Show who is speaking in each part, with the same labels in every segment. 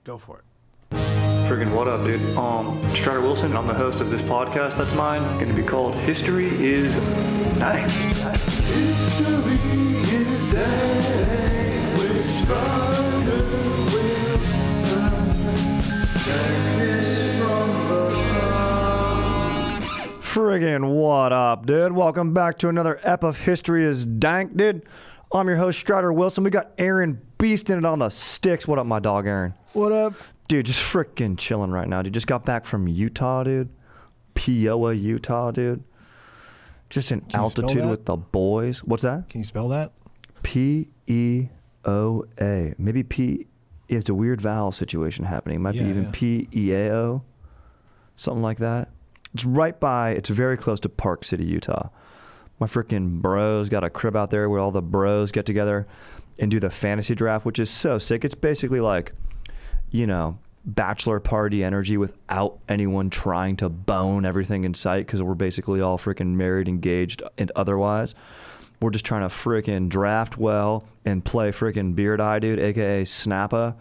Speaker 1: Go for it.
Speaker 2: Friggin' what up, dude? Strider Wilson, I'm the host of this podcast that's mine, going to be called History is Dank. History is Dank with Strider Wilson. Dankness from the Friggin' what up, dude? Welcome back to another ep of History is Dank, dude. I'm your host, Strider Wilson. We got Aaron beasting it on the sticks. What up, my dog, Aaron?
Speaker 1: What up?
Speaker 2: Dude, just freaking chilling right now, dude. Just got back from Utah, dude. Peoria, Utah, dude. Just in altitude with the boys. What's that?
Speaker 1: Can you spell that?
Speaker 2: Peoa. Maybe P. It's a weird vowel situation happening. It might be even Peao. Something like that. It's right by, it's very close to Park City, Utah. My freaking bros got a crib out there where all the bros get together and do the fantasy draft, which is so sick. It's basically like, you know, bachelor party energy without anyone trying to bone everything in sight, because we're basically all freaking married, engaged, and otherwise. We're just trying to freaking draft well and play freaking Beard Eye, dude, aka Snappa.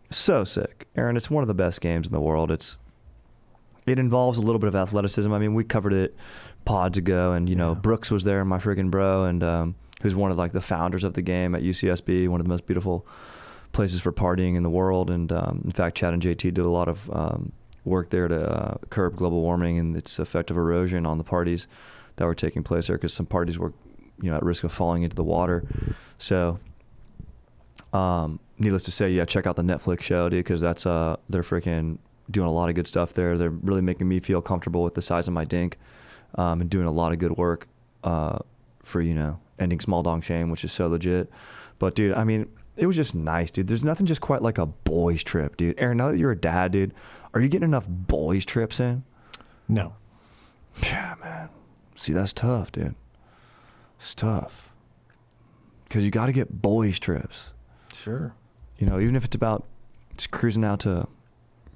Speaker 2: So sick. Aaron, it's one of the best games in the world. It involves a little bit of athleticism. I mean, we covered it pods ago, and, you know, Brooks was there, my freaking bro, and who's one of like the founders of the game at UCSB, one of the most beautiful places for partying in the world. And in fact, Chad and JT did a lot of work there to curb global warming and its effect of erosion on the parties that were taking place there, because some parties were, you know, at risk of falling into the water. So needless to say, yeah, check out the Netflix show, dude, because that's they're freaking doing a lot of good stuff there. They're really making me feel comfortable with the size of my dink, and doing a lot of good work for, you know, ending small dong shame, which is so legit. But dude, I mean, it was just nice, dude. There's nothing just quite like a boys trip, dude. Aaron, now that you're a dad, dude, are you getting enough boys trips in?
Speaker 1: No.
Speaker 2: Yeah, man. See, that's tough, dude. It's tough. Because you got to get boys trips.
Speaker 1: Sure.
Speaker 2: You know, even if it's about just cruising out to,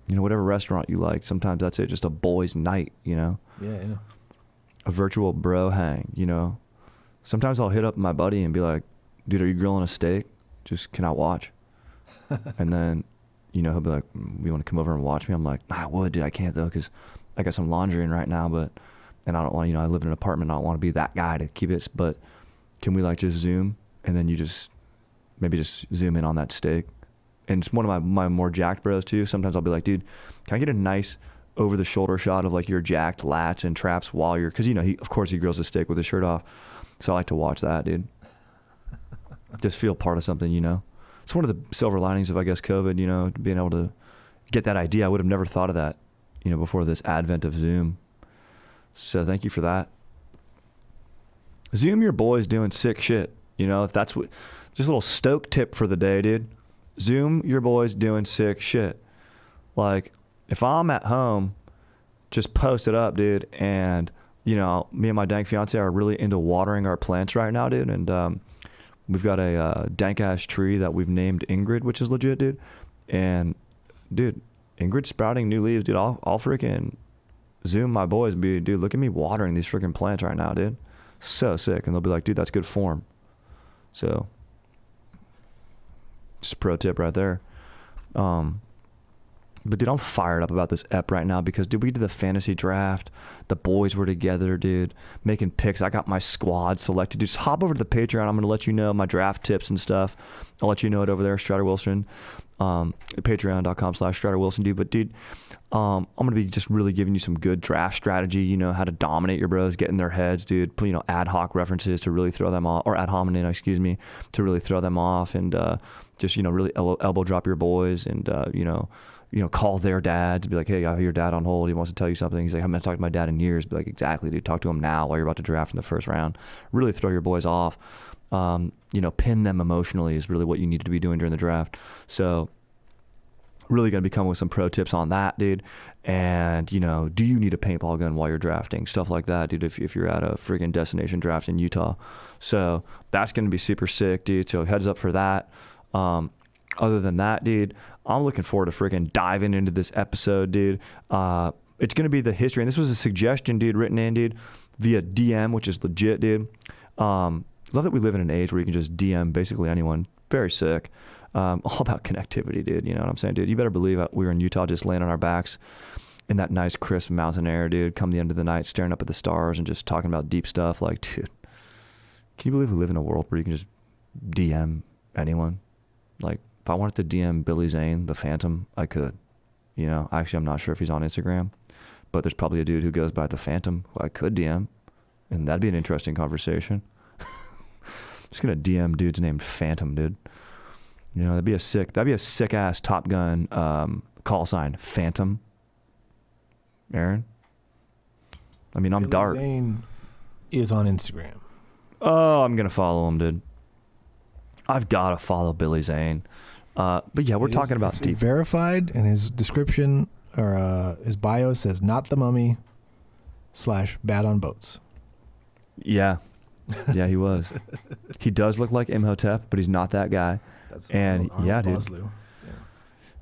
Speaker 2: you know, whatever restaurant you like. Sometimes that's it, just a boys night, you know?
Speaker 1: Yeah.
Speaker 2: A virtual bro hang, you know? Sometimes I'll hit up my buddy and be like, dude, are you grilling a steak? Just, can I watch? And then, you know, he'll be like, you want to come over and watch me? I'm like, nah, I would, dude. I can't, though, because I got some laundry in right now, and I don't want, you know, I live in an apartment. I don't want to be that guy to keep it, but can we, like, just Zoom? And then you just, maybe just zoom in on that steak. And it's one of my more jacked bros, too. Sometimes I'll be like, dude, can I get a nice over-the-shoulder shot of, like, your jacked lats and traps while you're, because, you know, of course he grills a steak with his shirt off. So I like to watch that, dude. Just feel part of something, you know. It's one of the silver linings of, I guess, COVID, you know, being able to get that idea. I would have never thought of that, you know, before this advent of Zoom. So thank you for that. Zoom your boys doing sick shit, you know, if that's what, just a little stoke tip for the day, dude. Zoom your boys doing sick shit. Like, if I'm at home, just post it up, dude, and, you know, me and my dank fiance are really into watering our plants right now, dude, and we've got a dank ass tree that we've named Ingrid, which is legit, dude. And dude, Ingrid's sprouting new leaves, dude. I'll freaking Zoom my boys and be, dude, look at me watering these freaking plants right now, dude. So sick. And they'll be like, dude, that's good form. So just a pro tip right there. But dude, I'm fired up about this ep right now because, dude, we did the fantasy draft. The boys were together, dude, making picks. I got my squad selected. Dude, just hop over to the Patreon. I'm going to let you know my draft tips and stuff. I'll let you know it over there, Strider Wilson, patreon.com/Strider Wilson, dude. But, dude, I'm going to be just really giving you some good draft strategy, you know, how to dominate your bros, get in their heads, dude. Put, you know, ad hoc references to really throw them off, or ad hominem, excuse me, to really throw them off, and just, you know, really elbow drop your boys, and, you know, call their dads, be like, hey, I have your dad on hold. He wants to tell you something. He's like, I haven't talked to my dad in years. Be like, exactly, dude. Talk to him now while you're about to draft in the first round. Really throw your boys off. You know, pin them emotionally is really what you need to be doing during the draft. So really going to be coming with some pro tips on that, dude. And, you know, do you need a paintball gun while you're drafting? Stuff like that, dude, if you're at a freaking destination draft in Utah. So that's going to be super sick, dude. So heads up for that. Other than that, dude, I'm looking forward to freaking diving into this episode, dude. It's going to be the history. And this was a suggestion, dude, written in, dude, via DM, which is legit, dude. Love that we live in an age where you can just DM basically anyone. Very sick. All about connectivity, dude. You know what I'm saying, dude? You better believe we were in Utah just laying on our backs in that nice, crisp mountain air, dude. Come the end of the night, staring up at the stars and just talking about deep stuff. Like, dude, can you believe we live in a world where you can just DM anyone? Like, if I wanted to DM Billy Zane, the Phantom, I could. You know, actually, I'm not sure if he's on Instagram, but there's probably a dude who goes by the Phantom who I could DM, and that'd be an interesting conversation. Just gonna DM dudes named Phantom, dude. You know, that'd be a sick ass Top Gun call sign, Phantom. Aaron? I mean, I'm
Speaker 1: Billy
Speaker 2: dark.
Speaker 1: Zane is on Instagram.
Speaker 2: Oh, I'm going to follow him, dude. I've got to follow Billy Zane. But yeah, we're talking about deep.
Speaker 1: Verified, and his description or his bio says, not the mummy / bad on boats.
Speaker 2: Yeah. Yeah, he was. He does look like Imhotep, but he's not that guy.
Speaker 1: That's
Speaker 2: and yeah, dude.
Speaker 1: Bosley.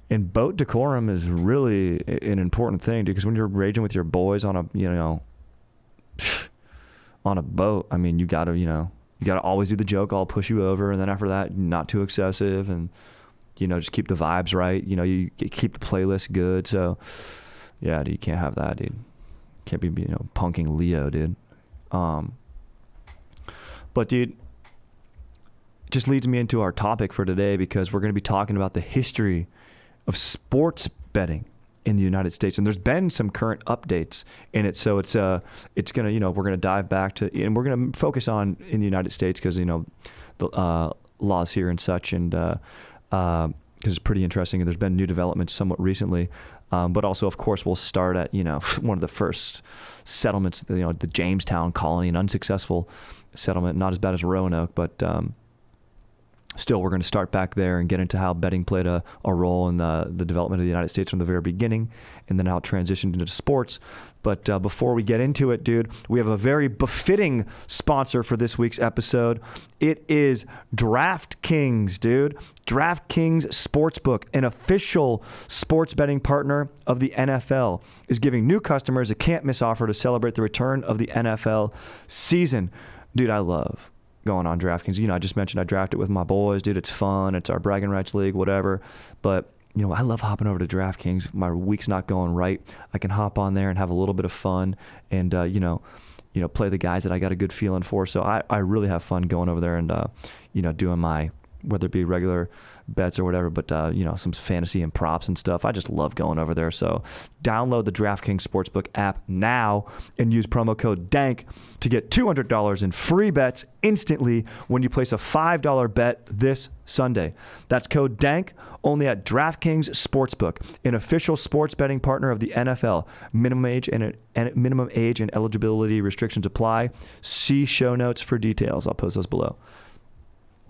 Speaker 2: And boat decorum is really an important thing, dude, because when you're raging with your boys on a, you know, on a boat, I mean, you got to always do the joke, I'll push you over. And then after that, not too excessive and, you know, just keep the vibes right. You know, you keep the playlist good. So yeah, dude, you can't have that, dude. Can't be, you know, punking Leo, dude. But dude, just leads me into our topic for today, because we're going to be talking about the history of sports betting in the United States, and there's been some current updates in it. So it's gonna, you know, we're gonna dive back to, and we're gonna focus on in the United States because, you know, the laws here and such, and because it's pretty interesting, and there's been new developments somewhat recently. But also, of course, we'll start at, you know, one of the first settlements, you know, the Jamestown colony, an unsuccessful settlement, not as bad as Roanoke, but still, we're going to start back there and get into how betting played a role in the development of the United States from the very beginning, and then how it transitioned into sports. But before we get into it, dude, we have a very befitting sponsor for this week's episode. It is DraftKings, dude. DraftKings Sportsbook, an official sports betting partner of the NFL, is giving new customers a can't-miss offer to celebrate the return of the NFL season. Dude, I love going on DraftKings. You know, I just mentioned I draft it with my boys, dude. It's fun. It's our bragging rights league, whatever. But, you know, I love hopping over to DraftKings. If my week's not going right, I can hop on there and have a little bit of fun and, you know, play the guys that I got a good feeling for. So I really have fun going over there and, you know, doing my, whether it be regular bets or whatever, but, you know, some fantasy and props and stuff. I just love going over there. So download the DraftKings Sportsbook app now and use promo code DANK to get $200 in free bets instantly when you place a $5 bet this Sunday. That's code DANK only at DraftKings Sportsbook, an official sports betting partner of the NFL. Minimum age and eligibility restrictions apply. See show notes for details. I'll post those below.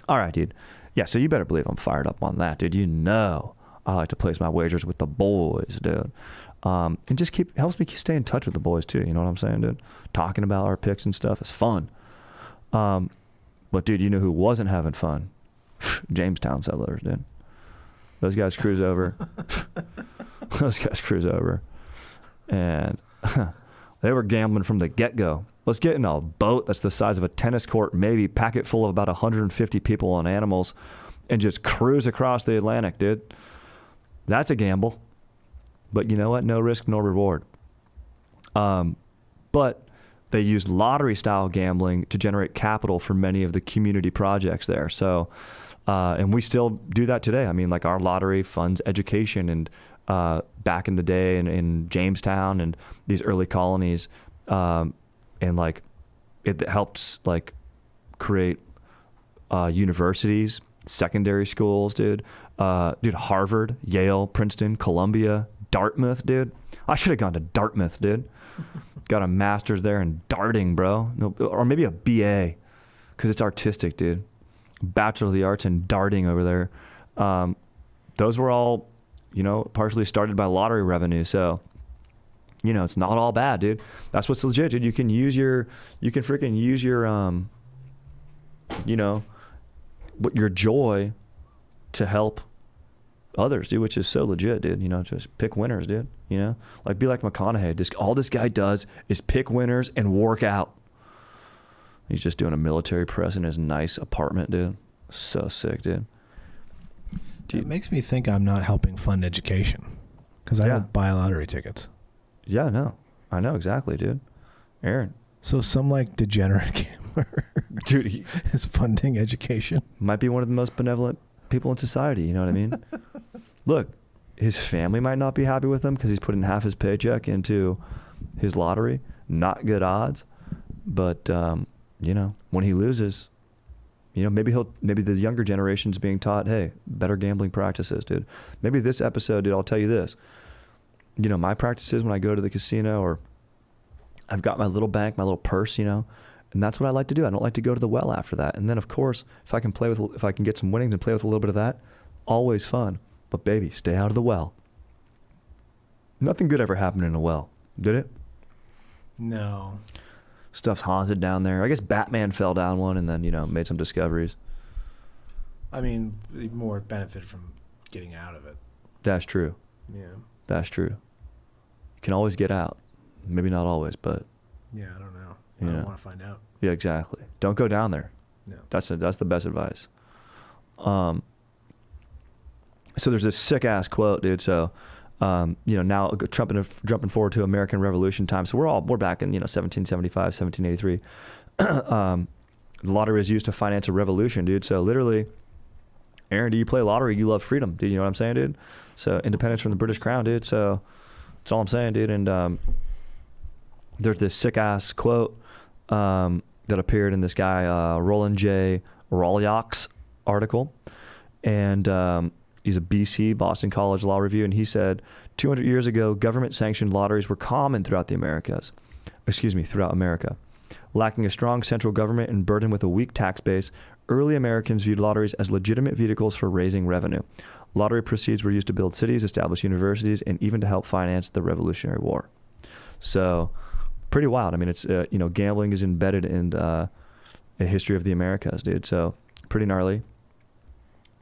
Speaker 2: All right, dude. Yeah, so you better believe I'm fired up on that, dude. You know I like to place my wagers with the boys, dude. And just helps me stay in touch with the boys, too. You know what I'm saying, dude? Talking about our picks and stuff is fun. But, dude, you know who wasn't having fun? Jamestown settlers, dude. Those guys cruise over. And they were gambling from the get-go. Let's get in a boat that's the size of a tennis court, maybe, pack it full of about 150 people on animals, and just cruise across the Atlantic, dude. That's a gamble. But you know what? No risk, no reward. But they used lottery-style gambling to generate capital for many of the community projects there. So, and we still do that today. I mean, like our lottery funds education, and back in the day in Jamestown and these early colonies, and like it helps like create universities, secondary schools, dude. Harvard, Yale, Princeton, Columbia, Dartmouth, dude. I should have gone to Dartmouth, dude. Got a master's there in darting, bro. No, or maybe a BA, because it's artistic, dude. Bachelor of the Arts in darting over there. Those were all, you know, partially started by lottery revenue. So, you know, it's not all bad, dude. That's what's legit, dude. You can freaking use your, you know, your joy to help others, dude, which is so legit, dude. You know, just pick winners, dude. You know, like be like McConaughey. All this guy does is pick winners and work out. He's just doing a military press in his nice apartment, dude. So sick, dude.
Speaker 1: It makes me think I'm not helping fund education because I don't buy lottery tickets.
Speaker 2: Yeah, no. I know exactly, dude. Aaron.
Speaker 1: So some like degenerate gambler
Speaker 2: dude,
Speaker 1: is funding education.
Speaker 2: Might be one of the most benevolent people in society, you know what I mean? Look, his family might not be happy with him because he's putting half his paycheck into his lottery. Not good odds. But, you know, when he loses, you know, maybe the younger generation's being taught, hey, better gambling practices, dude. Maybe this episode, dude, I'll tell you this. You know, my practices when I go to the casino, or I've got my little bank, my little purse, you know, and that's what I like to do. I don't like to go to the well after that. And then, of course, if I can get some winnings and play with a little bit of that, always fun. But baby, stay out of the well. Nothing good ever happened in a well, did it?
Speaker 1: No.
Speaker 2: Stuff's haunted down there. I guess Batman fell down one and then, you know, made some discoveries.
Speaker 1: I mean, more benefit from getting out of it.
Speaker 2: That's true.
Speaker 1: Yeah.
Speaker 2: That's true. You can always get out. Maybe not always, but...
Speaker 1: Yeah, I don't know. I don't want to find out.
Speaker 2: Yeah, exactly. Don't go down there.
Speaker 1: No.
Speaker 2: That's the best advice. So there's this sick-ass quote, dude. So... you know, now jumping forward to American Revolution time. So we're back in, you know, 1775, 1783. The lottery was used to finance a revolution, dude. So literally, Aaron, do you play lottery? You love freedom, dude. You know what I'm saying, dude? So independence from the British crown, dude. So that's all I'm saying, dude. And there's this sick ass quote that appeared in this guy Roland J. Rolliach's article, and he's a BC, Boston College Law Review, and he said, 200 years ago, government-sanctioned lotteries were common throughout America. Lacking a strong central government and burdened with a weak tax base, early Americans viewed lotteries as legitimate vehicles for raising revenue. Lottery proceeds were used to build cities, establish universities, and even to help finance the Revolutionary War. So, pretty wild. I mean, it's, you know, gambling is embedded in a history of the Americas, dude. So, pretty gnarly.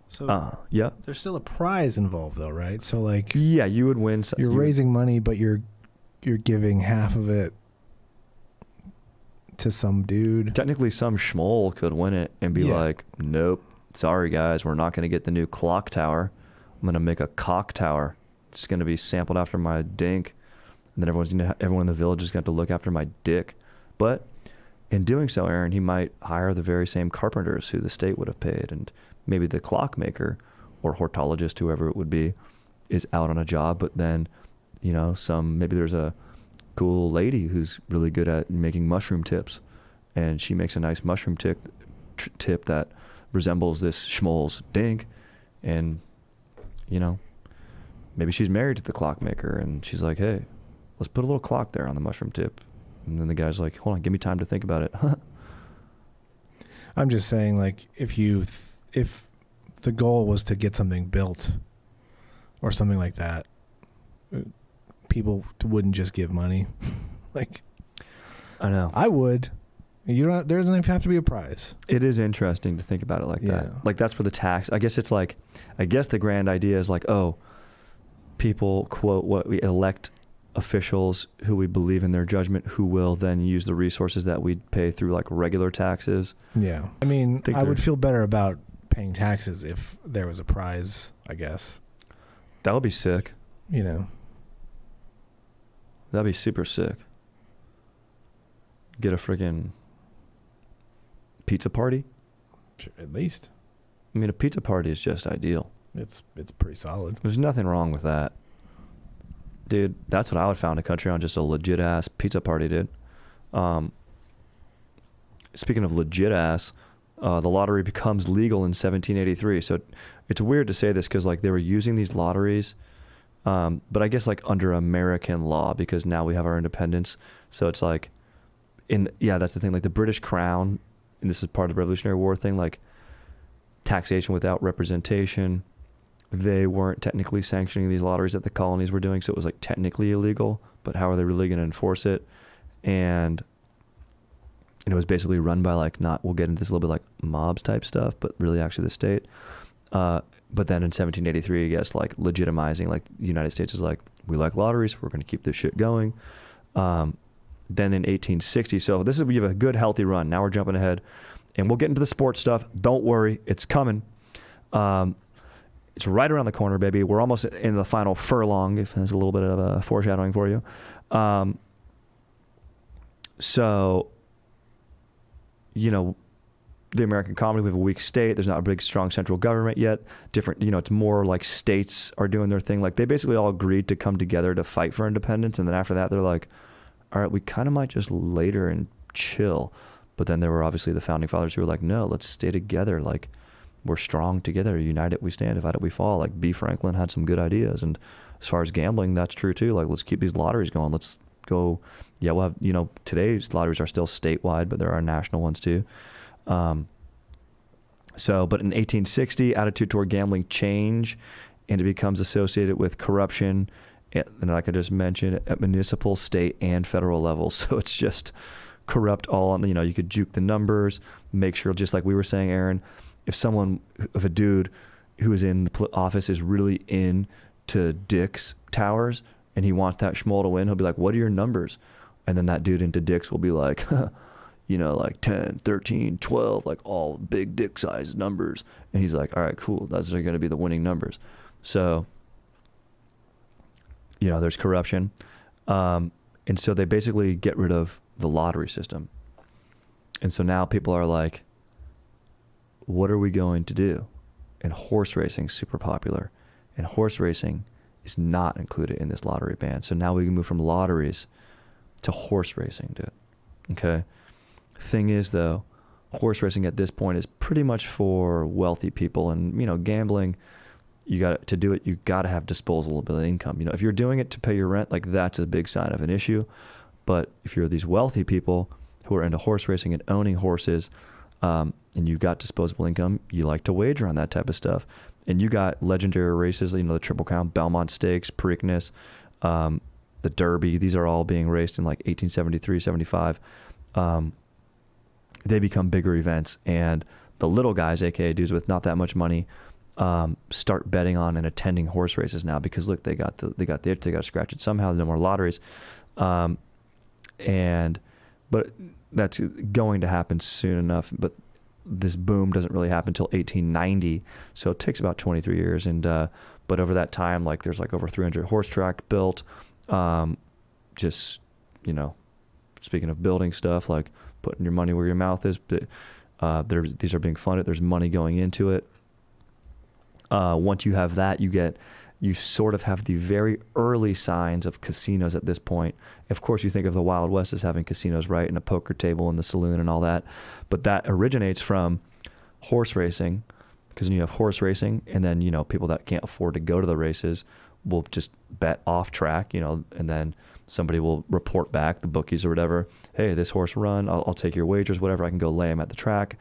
Speaker 1: So
Speaker 2: yeah,
Speaker 1: there's still a prize involved, though, right? So like,
Speaker 2: yeah, you would win.
Speaker 1: You're raising money, but you're giving half of it to some dude.
Speaker 2: Technically, some schmoll could win it and be like, "Nope, sorry guys, we're not going to get the new clock tower. I'm going to make a cock tower. It's going to be sampled after my dink, and then everyone in the village is going to have to look after my dick." But in doing so, Aaron, he might hire the very same carpenters who the state would have paid, and maybe the clockmaker or hortologist, whoever it would be, is out on a job, but then, you know, maybe there's a cool lady who's really good at making mushroom tips, and she makes a nice mushroom tip that resembles this schmoll's dink, and, you know, maybe she's married to the clockmaker, and she's like, hey, let's put a little clock there on the mushroom tip. And then the guy's like, hold on, give me time to think about it.
Speaker 1: I'm just saying, like, if the goal was to get something built or something like that, people wouldn't just give money. Like,
Speaker 2: I know.
Speaker 1: I would. There doesn't even have to be a prize.
Speaker 2: It is interesting to think about it like that. Like, that's where the tax, I guess the grand idea is like, oh, people quote what we elect officials who we believe in their judgment, who will then use the resources that we pay through like regular taxes.
Speaker 1: Yeah. I mean, I would feel better about paying taxes if there was a prize, I guess.
Speaker 2: That would be sick.
Speaker 1: You know.
Speaker 2: That'd be super sick. Get a freaking pizza party?
Speaker 1: At least.
Speaker 2: I mean, a pizza party is just ideal.
Speaker 1: It's pretty solid.
Speaker 2: There's nothing wrong with that. Dude, that's what I would found a country on, just a legit ass pizza party, dude. Speaking of legit ass, the lottery becomes legal in 1783. So it's weird to say this because like they were using these lotteries, but I guess like under American law, because now we have our independence. So it's like, that's the thing. Like the British Crown, and this is part of the Revolutionary War thing, like taxation without representation. They weren't technically sanctioning these lotteries that the colonies were doing, so it was like technically illegal, but how are they really going to enforce it? And it was basically run by like, we'll get into this a little bit, like mobs type stuff, but really actually the state. But then in 1783, I guess, like legitimizing, like the United States is like, we like lotteries, we're going to keep this shit going. Then in 1860, so we have a good healthy run. Now we're jumping ahead, and we'll get into the sports stuff. Don't worry, it's coming. It's right around the corner, baby. We're almost in the final furlong, if there's a little bit of a foreshadowing for you. So, the American colony, we have a weak state. There's not a big, strong central government yet. Different, it's more like states are doing their thing. Like, they basically all agreed to come together to fight for independence. And then after that, they're like, all right, we kind of might just later and chill. But then there were obviously the founding fathers who were like, no, let's stay together. Like, we're strong together. United we stand, divided we fall. Like, B. Franklin had some good ideas. And as far as gambling, that's true too. Like, let's keep these lotteries going. Let's go. Yeah, we'll have, today's lotteries are still statewide, but there are national ones too. But in 1860, attitude toward gambling change, and it becomes associated with corruption, and like I just mentioned, at municipal, state, and federal levels. So it's just corrupt all on, you could juke the numbers, make sure, just like we were saying, Aaron, if a dude who is in the office is really into Dick's Towers and he wants that schmoll to win, he'll be like, what are your numbers? And then that dude into Dick's will be like, like 10, 13, 12, like all big dick size numbers. And he's like, all right, cool. Those are going to be the winning numbers. So, there's corruption. And so they basically get rid of the lottery system. And so now people are like, what are we going to do? And horse racing is super popular. And horse racing is not included in this lottery ban. So now we can move from lotteries to horse racing, dude. Okay? Thing is, though, horse racing at this point is pretty much for wealthy people. And, gambling, you got to do it, you got to have disposable income. If you're doing it to pay your rent, like, that's a big sign of an issue. But if you're these wealthy people who are into horse racing and owning horses, and you've got disposable income, you like to wager on that type of stuff. And you got legendary races, the Triple Crown, Belmont Stakes, Preakness, the Derby. These are all being raced in like 1873, 75. They become bigger events, and the little guys, aka dudes with not that much money, start betting on and attending horse races now because look, they got the itch, they got to scratch it somehow. No more lotteries, but that's going to happen soon enough. But this boom doesn't really happen until 1890, so it takes about 23 years. And but over that time, like, there's like over 300 horse track built. Just speaking of building stuff, like putting your money where your mouth is, but these are being funded. There's money going into it. Once you have that, you sort of have the very early signs of casinos at this point. Of course, you think of the Wild West as having casinos, right, and a poker table and the saloon and all that, but that originates from horse racing, because then you have horse racing, and then people that can't afford to go to the races will just bet off track, and then somebody will report back, the bookies or whatever, hey, this horse run, I'll take your wagers, whatever, I can go lay them at the track,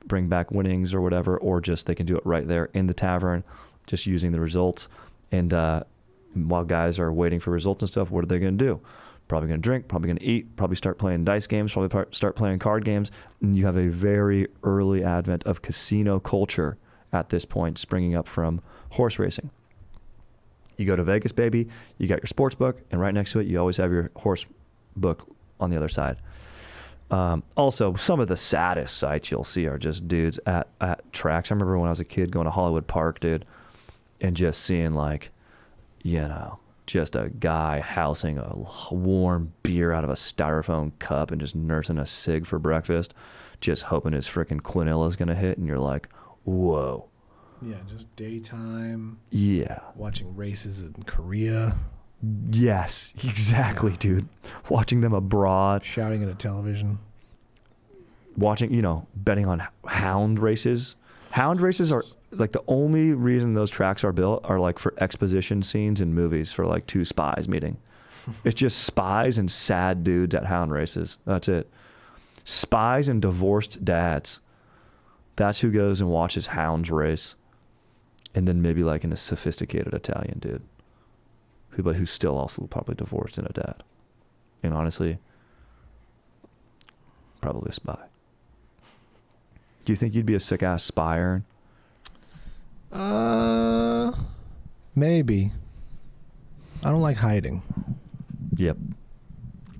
Speaker 2: bring back winnings or whatever, or just they can do it right there in the tavern, just using the results. And while guys are waiting for results and stuff, what are they going to do? Probably going to drink, probably going to eat, probably start playing dice games, probably start playing card games. And you have a very early advent of casino culture at this point, springing up from horse racing. You go to Vegas, baby, you got your sports book, and right next to it, you always have your horse book on the other side. Also, some of the saddest sights you'll see are just dudes at tracks. I remember when I was a kid going to Hollywood Park, dude, and just seeing just a guy housing a warm beer out of a styrofoam cup and just nursing a cig for breakfast, just hoping his freaking quinilla's going to hit, and you're like, whoa.
Speaker 1: Yeah, just daytime.
Speaker 2: Yeah.
Speaker 1: Watching races in Korea.
Speaker 2: Yes, exactly, dude. Watching them abroad.
Speaker 1: Shouting at a television.
Speaker 2: Watching, betting on hound races. Hound races are, like, the only reason those tracks are built are, like, for exposition scenes in movies for, like, two spies meeting. It's just spies and sad dudes at hound races. That's it. Spies and divorced dads. That's who goes and watches hounds race. And then maybe, like, in a sophisticated Italian dude. But who's still also probably divorced and a dad. And honestly, probably a spy. Do you think you'd be a sick-ass spy, Aaron?
Speaker 1: Maybe. I don't like hiding.
Speaker 2: Yep.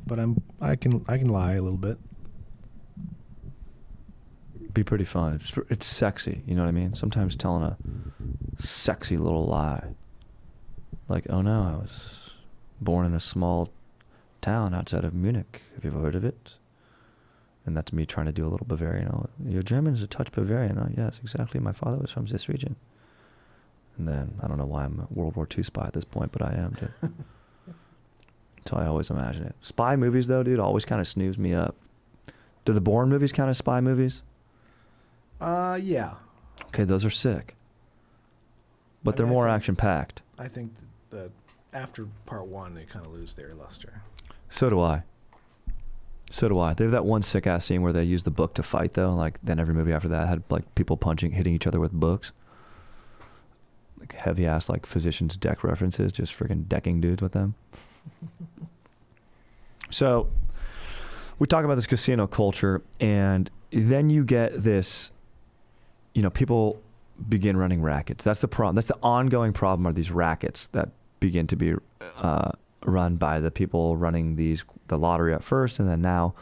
Speaker 1: But I can lie a little bit.
Speaker 2: Be pretty fun. It's sexy, you know what I mean? Sometimes telling sexy little lie. Like, oh no, I was born in a small town outside of Munich. Have you ever heard of it? And that's me trying to do a little Bavarian. Oh, your German is a touch Bavarian. Oh, yes, exactly. My father was from this region. And then, I don't know why I'm a World War II spy at this point, but I am, dude. That's how I always imagine it. Spy movies, though, dude, always kind of snooze me up. Do the Bourne movies count as spy movies?
Speaker 1: Yeah.
Speaker 2: Okay, those are sick. But they're more action-packed.
Speaker 1: I think that after part one, they kind of lose their luster.
Speaker 2: So do I. They have that one sick-ass scene where they use the book to fight, though. Like, then every movie after that had, like, people hitting each other with books. Like, heavy-ass, like, physician's deck references, just freaking decking dudes with them. So, we talk about this casino culture, and then you get this, people begin running rackets. That's the problem. That's the ongoing problem, are these rackets that begin to be run by the people running the lottery at first, and then now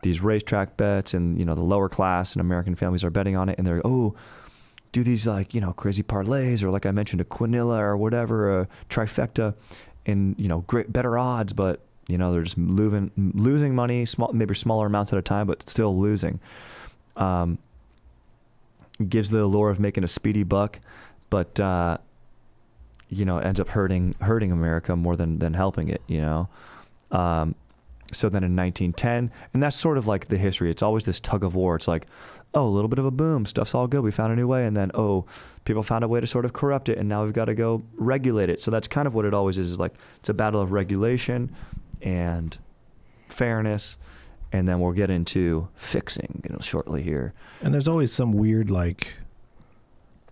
Speaker 2: these racetrack bets, and the lower class and American families are betting on it, and they're do these crazy parlays, or like I mentioned, a quinilla or whatever, a trifecta, and better odds, but they're just losing money, maybe smaller amounts at a time, but still losing. Gives the allure of making a speedy buck, but ends up hurting America more than helping it. So then in 1910, and that's sort of like the history. It's always this tug of war. It's like, a little bit of a boom, stuff's all good, we found a new way, and then people found a way to sort of corrupt it, and now we've got to go regulate it. So that's kind of what it always is like it's a battle of regulation and fairness. And then we'll get into fixing shortly here.
Speaker 1: And there's always some weird, like,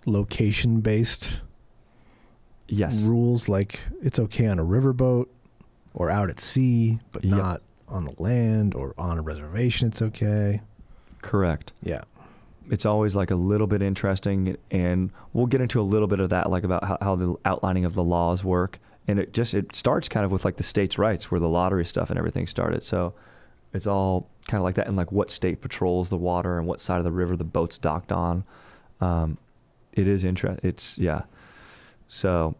Speaker 1: location-based rules. Like, it's okay on a riverboat or out at sea, but not on the land, or on a reservation it's okay.
Speaker 2: Correct.
Speaker 1: Yeah.
Speaker 2: It's always, like, a little bit interesting, and we'll get into a little bit of that, like, about how the outlining of the laws work. And it starts kind of with, like, the states' rights, where the lottery stuff and everything started. So it's all kind of like that, and like what state patrols the water and what side of the river the boat's docked on. It is interesting. So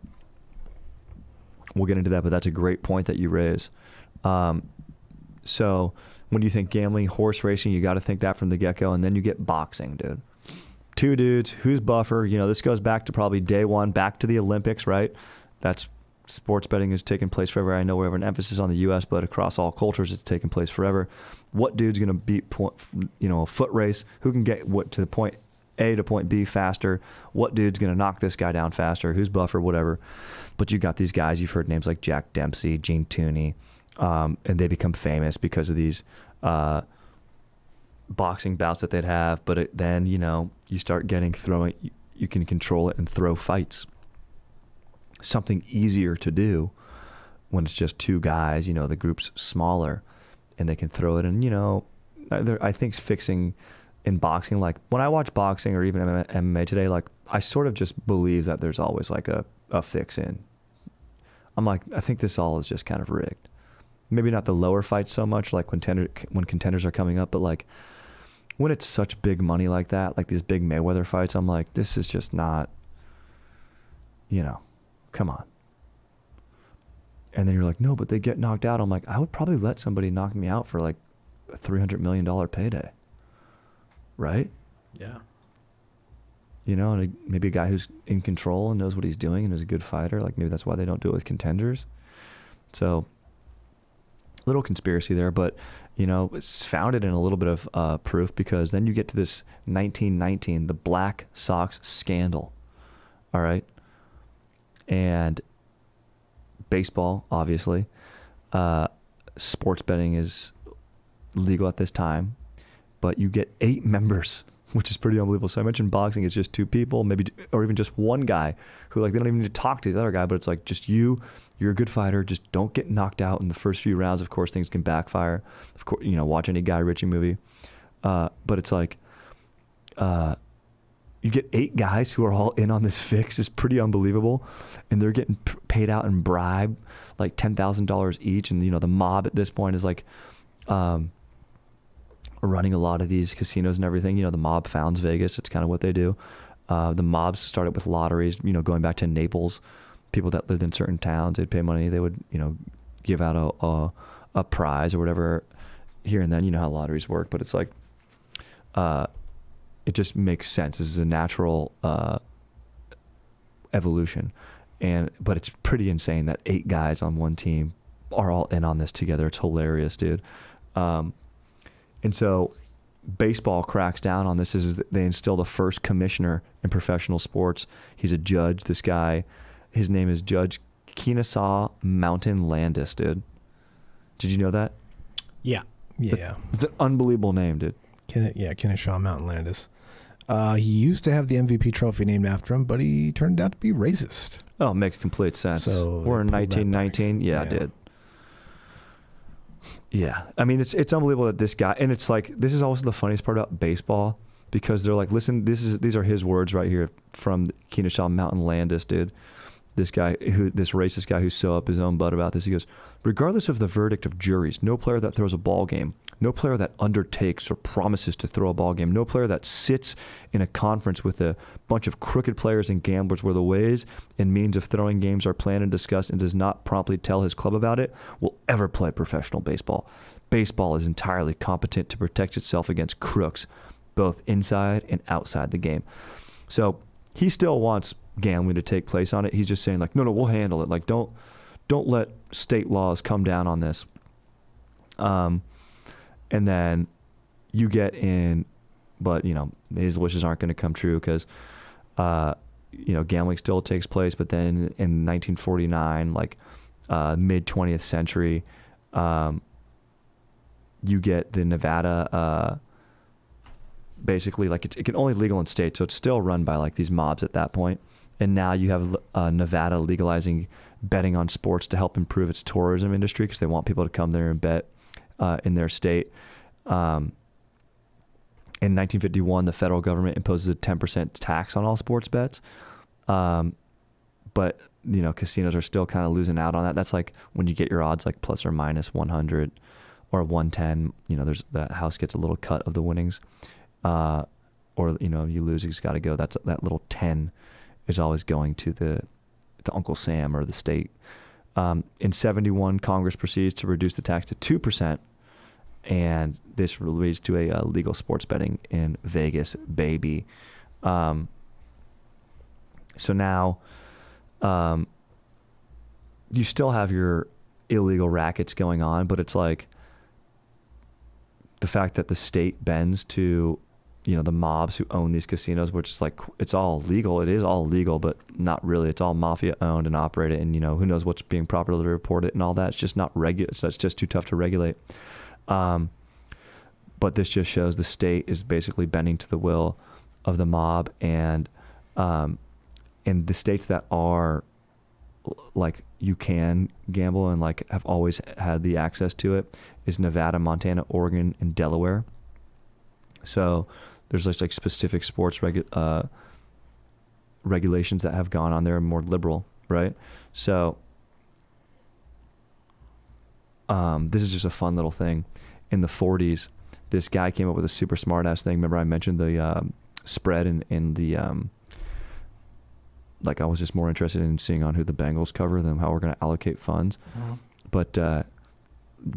Speaker 2: we'll get into that, but that's a great point that you raise. So when you think gambling, horse racing, you got to think that from the get-go, and then you get boxing, dude. Two dudes, who's buffer? This goes back to probably day one, back to the Olympics, right? That's sports betting has taken place forever. I know we have an emphasis on the U.S., but across all cultures, it's taken place forever. What dude's going to beat a foot race? Who can get what to point A to point B faster? What dude's going to knock this guy down faster? Who's buffer? Whatever. But you got these guys. You've heard names like Jack Dempsey, Gene Tooney, and they become famous because of these boxing bouts that they'd have. But then you start getting throwing. You can control it and throw fights. Something easier to do when it's just two guys, the group's smaller, and they can throw it. And I think fixing in boxing, like when I watch boxing or even MMA today, like I sort of just believe that there's always like a fix in. I'm like, I think this all is just kind of rigged. Maybe not the lower fights so much, like when contenders are coming up, but like when it's such big money like that, like these big Mayweather fights, I'm like, this is just not, come on. And then you're like, no, but they get knocked out. I'm like, I would probably let somebody knock me out for like a $300 million payday. Right?
Speaker 1: Yeah.
Speaker 2: And maybe a guy who's in control and knows what he's doing and is a good fighter. Like maybe that's why they don't do it with contenders. So little conspiracy there, but it's founded in a little bit of proof, because then you get to this 1919, the Black Sox scandal. All right. And baseball, obviously, sports betting is legal at this time, but you get 8 members, which is pretty unbelievable. So I mentioned boxing, it's just 2 people, maybe, or even just one guy who, like, they don't even need to talk to the other guy, but it's like just you're a good fighter, just don't get knocked out in the first few rounds. Of course, things can backfire. Of course, watch any Guy Ritchie movie. But it's like, you get 8 guys who are all in on this fix. Is pretty unbelievable. And they're getting paid out in bribe, like $10,000 each. And, the mob at this point is like running a lot of these casinos and everything. The mob founds Vegas. It's kind of what they do. The mobs started with lotteries, going back to Naples. People that lived in certain towns, they'd pay money. They would, give out a prize or whatever here and then. You know how lotteries work, but it's like, it just makes sense. This is a natural evolution. But it's pretty insane that 8 guys on one team are all in on this together. It's hilarious, dude. And so baseball cracks down on this. They instill the first commissioner in professional sports. He's a judge. This guy, his name is Judge Kennesaw Mountain Landis, dude. Did you know that?
Speaker 1: Yeah.
Speaker 2: It's an unbelievable name, dude.
Speaker 1: Kennesaw Mountain Landis. He used to have the MVP trophy named after him, but he turned out to be racist.
Speaker 2: Oh, makes complete sense.
Speaker 1: So
Speaker 2: we're in 1919. Yeah, dude. Yeah. I mean, it's unbelievable that this guy, and it's like, this is also the funniest part about baseball, because they're like, listen, these are his words right here from Kennesaw Mountain Landis, dude. This racist guy who's so up his own butt about this. He goes, regardless of the verdict of juries, no player that throws a ball game, no player that undertakes or promises to throw a ball game, no player that sits in a conference with a bunch of crooked players and gamblers where the ways and means of throwing games are planned and discussed and does not promptly tell his club about it will ever play professional baseball. Baseball is entirely competent to protect itself against crooks, both inside and outside the game. So he still wants gambling to take place on it. He's just saying like, no, we'll handle it. Like, don't let state laws come down on this. And then you get in, but his wishes aren't going to come true because, gambling still takes place. But then in 1949, like mid 20th century, you get the Nevada, basically like it can only legal in states. So it's still run by like these mobs at that point. And now you have Nevada legalizing betting on sports to help improve its tourism industry because they want people to come there and bet in their state. In 1951, the federal government imposes a 10% tax on all sports bets. But, casinos are still kind of losing out on that. That's like when you get your odds like plus or minus 100 or 110, there's that house gets a little cut of the winnings. Or, you lose, you just got to go. That little 10 is always going to the Uncle Sam or the state. In 71, Congress proceeds to reduce the tax to 2%, and this leads to a legal sports betting in Vegas, baby. So now you still have your illegal rackets going on, but it's like the fact that the state bends to the mobs who own these casinos, which is like, it's all legal. It is all legal, but not really. It's all mafia owned and operated. And, who knows what's being properly reported and all that. It's just not so it's just too tough to regulate. But this just shows the state is basically bending to the will of the mob. And the states that are like, you can gamble and like have always had the access to it is Nevada, Montana, Oregon, and Delaware. So there's like specific sports regulations that have gone on there more liberal, right? So this is just a fun little thing. In the 40s, this guy came up with a super smart ass thing. Remember I mentioned the spread in the like I was just more interested in seeing on who the Bengals cover than how we're going to allocate funds. Uh-huh. But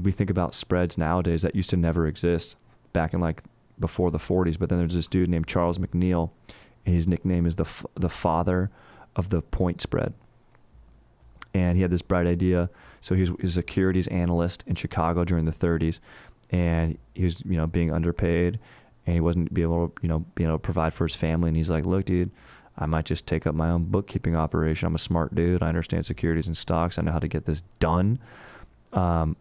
Speaker 2: we think about spreads nowadays that used to never exist back in like before the 40s. But then there's this dude named Charles McNeil, and his nickname is the father of the point spread. And he had this bright idea. So he was a securities analyst in Chicago during the 30s, and he was being underpaid, and he wasn't being able to provide for his family. And he's like, look, dude, I might just take up my own bookkeeping operation. I'm a smart dude. I understand securities and stocks. I know how to get this done. And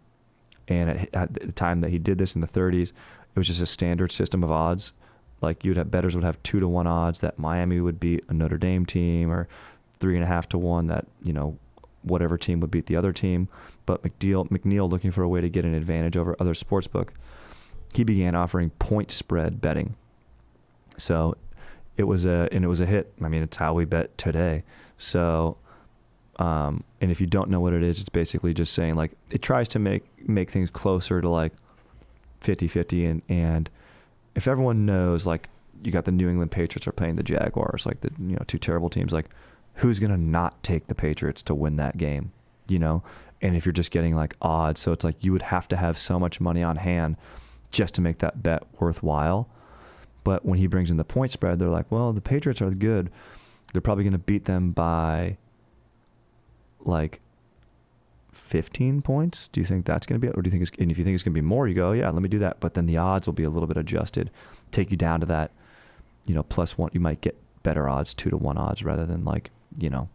Speaker 2: at the time that he did this in the 30s, it was just a standard system of odds. Like bettors would have 2-to-1 odds that Miami would beat a Notre Dame team, or 3.5-to-1 that whatever team would beat the other team. But McNeil, looking for a way to get an advantage over other sportsbook, he began offering point spread betting. So it was a hit. I mean, it's how we bet today. So, and if you don't know what it is, it's basically just saying like, it tries to make things closer to like 50-50. And if everyone knows, like, you got the New England Patriots are playing the Jaguars, like the, you know, two terrible teams. Like, who's going to not take the Patriots to win that game, you know? And if you're just getting like odds, so it's like you would have to have so much money on hand just to make that bet worthwhile. But when he brings in the point spread, they're like, well, the Patriots are good. They're probably going to beat them by like 15 points. Do you think that's going to be it? Or do you think and if you think it's going to be more, you go, yeah, let me do that. But then the odds will be a little bit adjusted, take you down to that, you know, +1. You might get better odds, 2-to-1 odds, rather than like, you know,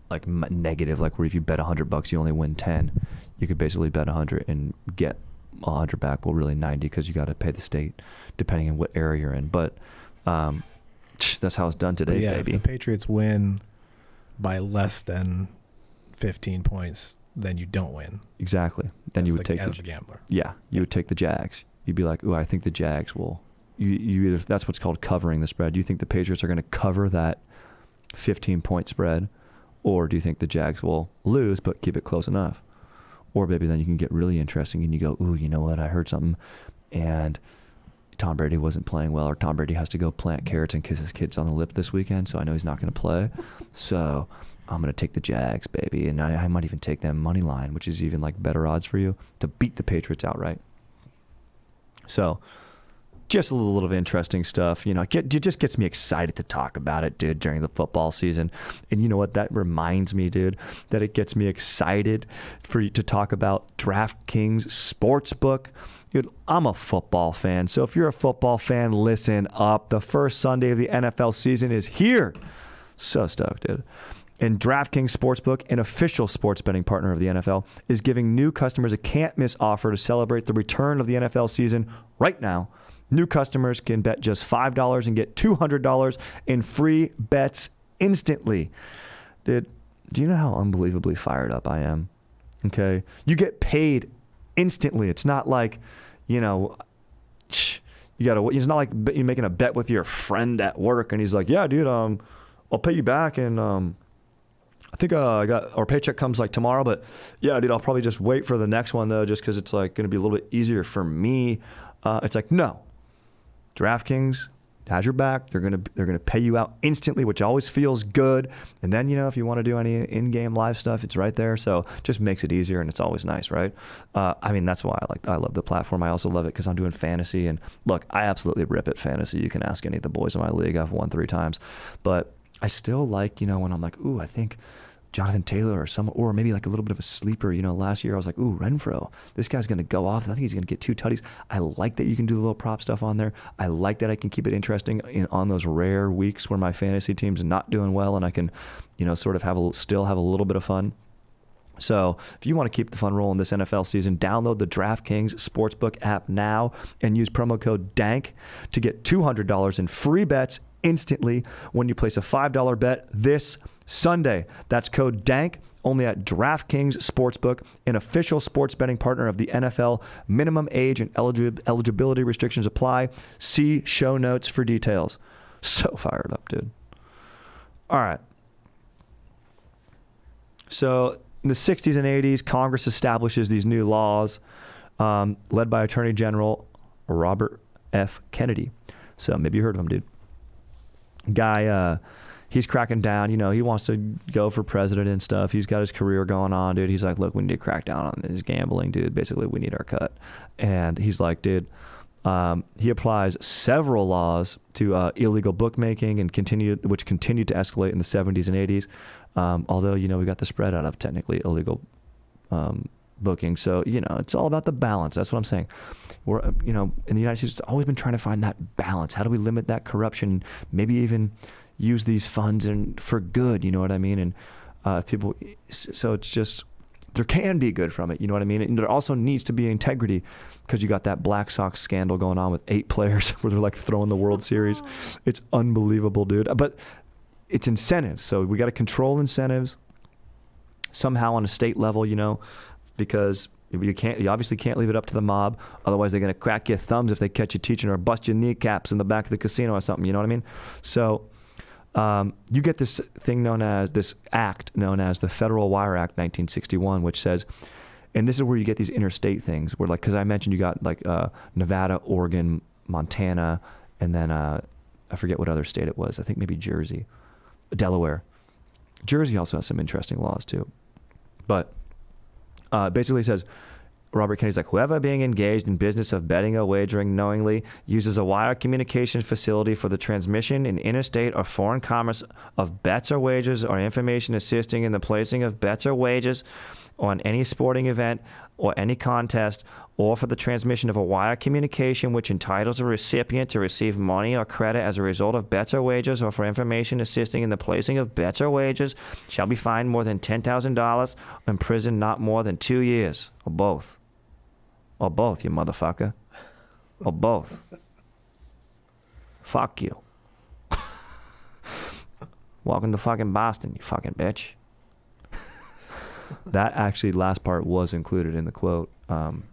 Speaker 2: like negative, like where if you bet $100, you only win 10. You could basically bet 100 and get 100 back. Well, really 90, because you got to pay the state depending on what area you're in. But that's how it's done today, baby.
Speaker 1: If the Patriots win by less than 15 points, then you don't win.
Speaker 2: Exactly. Then you would take
Speaker 1: as the gambler.
Speaker 2: Yeah, you would take the Jags. You'd be like, "Ooh, I think the Jags will." You that's what's called covering the spread. Do you think the Patriots are going to cover that 15-point spread, or do you think the Jags will lose but keep it close enough? Or maybe then you can get really interesting and you go, "Ooh, you know what? I heard something, and Tom Brady wasn't playing well, or Tom Brady has to go plant carrots and kiss his kids on the lip this weekend, so I know he's not going to play. So I'm going to take the Jags, baby." And I might even take them money line, which is even like better odds for you to beat the Patriots outright. So just a little bit of interesting stuff. You know, it just gets me excited to talk about it, dude, during the football season. And you know what? That reminds me, dude, that it gets me excited for you to talk about DraftKings Sportsbook. Dude, I'm a football fan. So if you're a football fan, listen up. The first Sunday of the NFL season is here. So stoked, dude. And DraftKings Sportsbook, an official sports betting partner of the NFL, is giving new customers a can't-miss offer to celebrate the return of the NFL season right now. New customers can bet just $5 and get $200 in free bets instantly. Dude, do you know how unbelievably fired up I am? Okay? You get paid instantly. It's not like, you know, it's not like you're making a bet with your friend at work and he's like, yeah, dude, I'll pay you back, and I think our paycheck comes like tomorrow, but yeah, dude, I'll probably just wait for the next one though, just because it's like going to be a little bit easier for me. It's like, no, DraftKings has your back. They're gonna pay you out instantly, which always feels good. And then, you know, if you want to do any in-game live stuff, it's right there. So just makes it easier, and it's always nice, right? I mean, that's why I love the platform. I also love it because I'm doing fantasy, and look, I absolutely rip at fantasy. You can ask any of the boys in my league. I've won 3 times, but I still like, you know, when I'm like, ooh, I think Jonathan Taylor or maybe like a little bit of a sleeper. You know, last year I was like, ooh, Renfro, this guy's going to go off. I think he's going to get 2 tutties. I like that you can do the little prop stuff on there. I like that I can keep it interesting on those rare weeks where my fantasy team's not doing well, and I can, you know, sort of still have a little bit of fun. So if you want to keep the fun rolling this NFL season, download the DraftKings Sportsbook app now and use promo code DANK to get $200 in free bets instantly when you place a $5 bet this Sunday. That's code DANK, only at DraftKings Sportsbook, an official sports betting partner of the NFL. Minimum age and eligibility restrictions apply. See show notes for details. So fired up, dude. All right. So in the 60s and 80s, Congress establishes these new laws led by Attorney General Robert F. Kennedy. So maybe you heard of him, dude. Guy, he's cracking down. You know, he wants to go for president and stuff. He's got his career going on, dude. He's like, look, we need to crack down on this gambling, dude. Basically, we need our cut. And he's like, dude, he applies several laws to illegal bookmaking which continued to escalate in the 70s and 80s. Although, you know, we got the spread out of technically illegal booking. So, you know, it's all about the balance. That's what I'm saying. We're, you know, in the United States, it's always been trying to find that balance. How do we limit that corruption? Maybe even use these funds for good, you know what I mean? And people, so it's just, there can be good from it, you know what I mean? And there also needs to be integrity, because you got that Black Sox scandal going on with 8 players where they're like throwing the World Series. It's unbelievable, dude. But it's incentives. So we got to control incentives somehow on a state level, you know, because you obviously can't leave it up to the mob. Otherwise, they're going to crack your thumbs if they catch you teaching, or bust your kneecaps in the back of the casino or something. You know what I mean? So you get this act known as the Federal Wire Act 1961, which says, and this is where you get these interstate things where, like, because I mentioned you got like Nevada, Oregon, Montana, and then I forget what other state it was. I think maybe Delaware. Jersey also has some interesting laws too. But basically it says, Robert Kennedy's like, whoever being engaged in business of betting or wagering knowingly uses a wire communication facility for the transmission in interstate or foreign commerce of bets or wagers or information assisting in the placing of bets or wagers on any sporting event or any contest, or for the transmission of a wire communication which entitles a recipient to receive money or credit as a result of bets or wagers, or for information assisting in the placing of bets or wagers, shall be fined more than $10,000 or imprisoned not more than 2 years, or both. Or both, you motherfucker. Or both. Fuck you. Welcome to fucking Boston, you fucking bitch. That actually last part was included in the quote.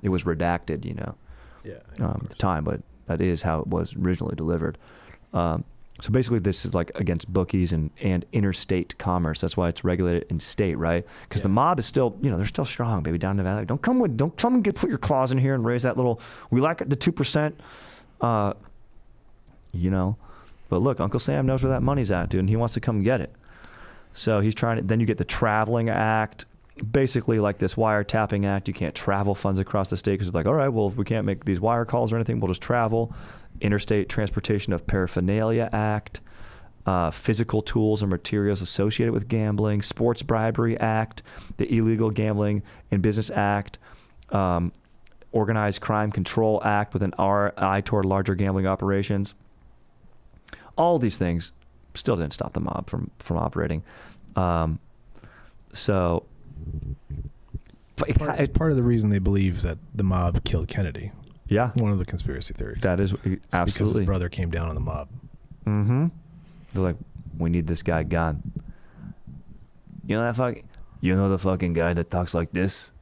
Speaker 2: It was redacted, you know, at the time, but that is how it was originally delivered. So basically this is like against bookies and interstate commerce. That's why it's regulated in state, right? Because the mob is still, you know, they're still strong, baby, down in Nevada. Don't come and put your claws in here and raise that little, we like the 2%, you know. But look, Uncle Sam knows where that money's at, dude, and he wants to come get it. So he's trying to, then you get the Traveling Act, basically like this wiretapping act. You can't travel funds across the state because it's like, all right, well, if we can't make these wire calls or anything, we'll just travel. Interstate Transportation of Paraphernalia Act, physical tools and materials associated with gambling, Sports Bribery Act, the Illegal Gambling in Business Act, Organized Crime Control Act with an eye toward larger gambling operations. All these things still didn't stop the mob from operating. So
Speaker 1: it's part of the reason they believe that the mob killed Kennedy.
Speaker 2: Yeah.
Speaker 1: One of the conspiracy theories.
Speaker 2: That is absolutely.
Speaker 1: Because his brother came down on the mob.
Speaker 2: Mm-hmm. They're like, we need this guy gone. You know the fucking guy that talks like this?